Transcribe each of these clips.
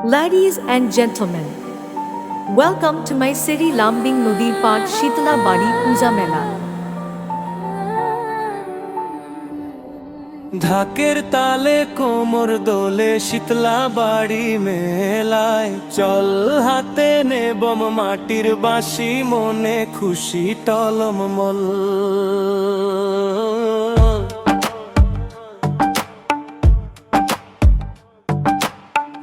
Ladies and gentlemen, welcome to my city Lambing Nodir Part Shitla Bari Puja Mela. ঢাকের তালে কোমর দোলে শীতলা বাড়ি মেলায় চল হাতে নেবম মাটির বাঁশি মনে খুশি টলমল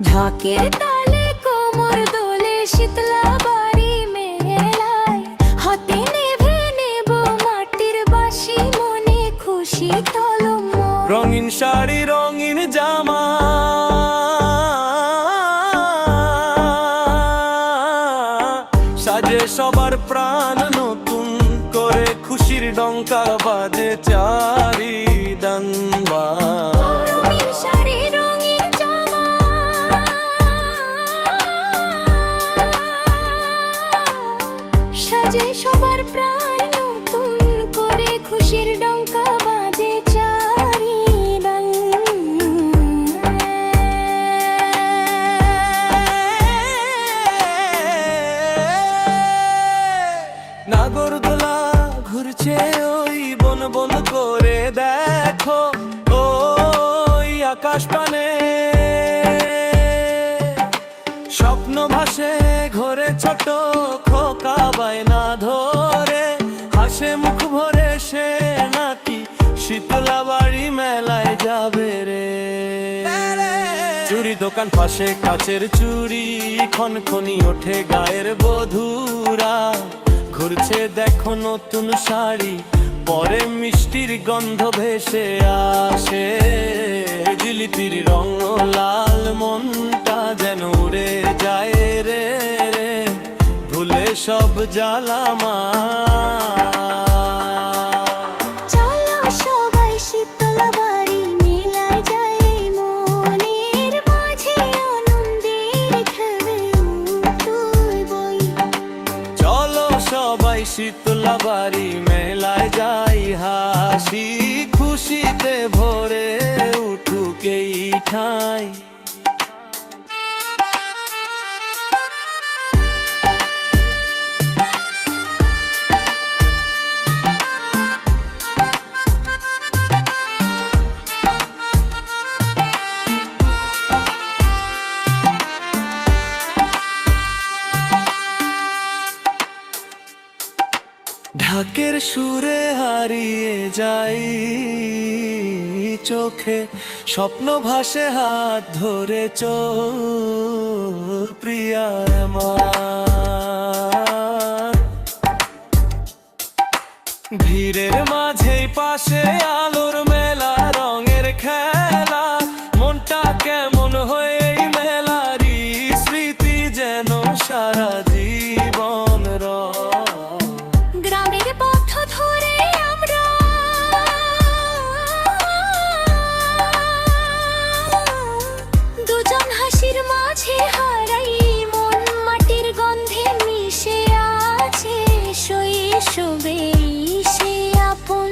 ঢাকের তালে কোমর দোলে শীতলা বাড়ি মেলায় হাতে নেভে নেব মাটির বাঁশি মনে খুশি টলমল রঙিন শাড়ি রঙিন জামা সাজে সবার প্রাণ নতুন করে খুশির ডঙ্কা বাজে চারি দানবা রঙিন শাড়ি রঙিন জামা সাজে সবার প্রাণ নতুন করে খুশির ডঙ্কা বাজে চারি নাগরদোলা ঘুরছে ওই বন বন করে দেখো ওই আকাশ পানে স্বপ্ন ভাসে ঘরে ছোট খোকা বায়না ধরে হাসে মুখ ভরে সে নাকি শীতলা বাড়ি মেলায় যাবে রে চুরি দোকান পাশে কাচের চুড়ি খনখনি ওঠে গায়ের বধুরা ঘুরছে দেখো নতুন শাড়ি পরে মিষ্টির গন্ধ ভেসে আসে জিলিপির রং লাল মনটা যেন উড়ে যায় রে রে ভুলে সব জ্বালামা চলো সবাই শীতলা বাড়ি মেলায় যাই মনের মাঝে আনন্দের ঢেউয়ে উঠুই বই চলো সবাই শীতলা বাড়ি মেলায় যাই হাসি খুশিতে ভরে উঠুক এই ঠাই ঢাকের সুরে হারিয়ে যাই চোখে স্বপ্ন ভাসে হাত ধরে চল প্রিয়া আমার ভিড়ের মাঝে পাশে আলোর মেলা রঙের খেলা মনটা কেমন হয়ে এই মেলারই স্মৃতি যেন সারা জীবন গ্রামের পথ ধরে আমরা দুজন হাসির মাঝে হারাই মন মাটির গন্ধে মিশে আছে শৈশবে সে আপন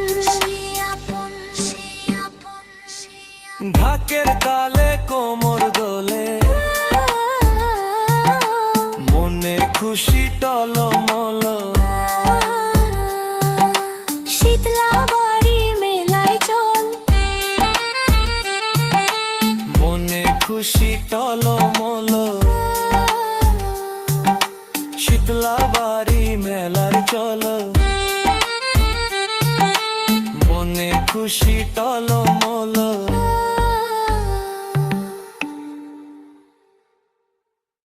ঢাকের তালে কোমর দোলে মনে খুশি টলমল শীতলা বাড়ি মেলায় চল মনে খুশি টলমল শীতলা বাড়ি মেলার চল মনে খুশি টলমল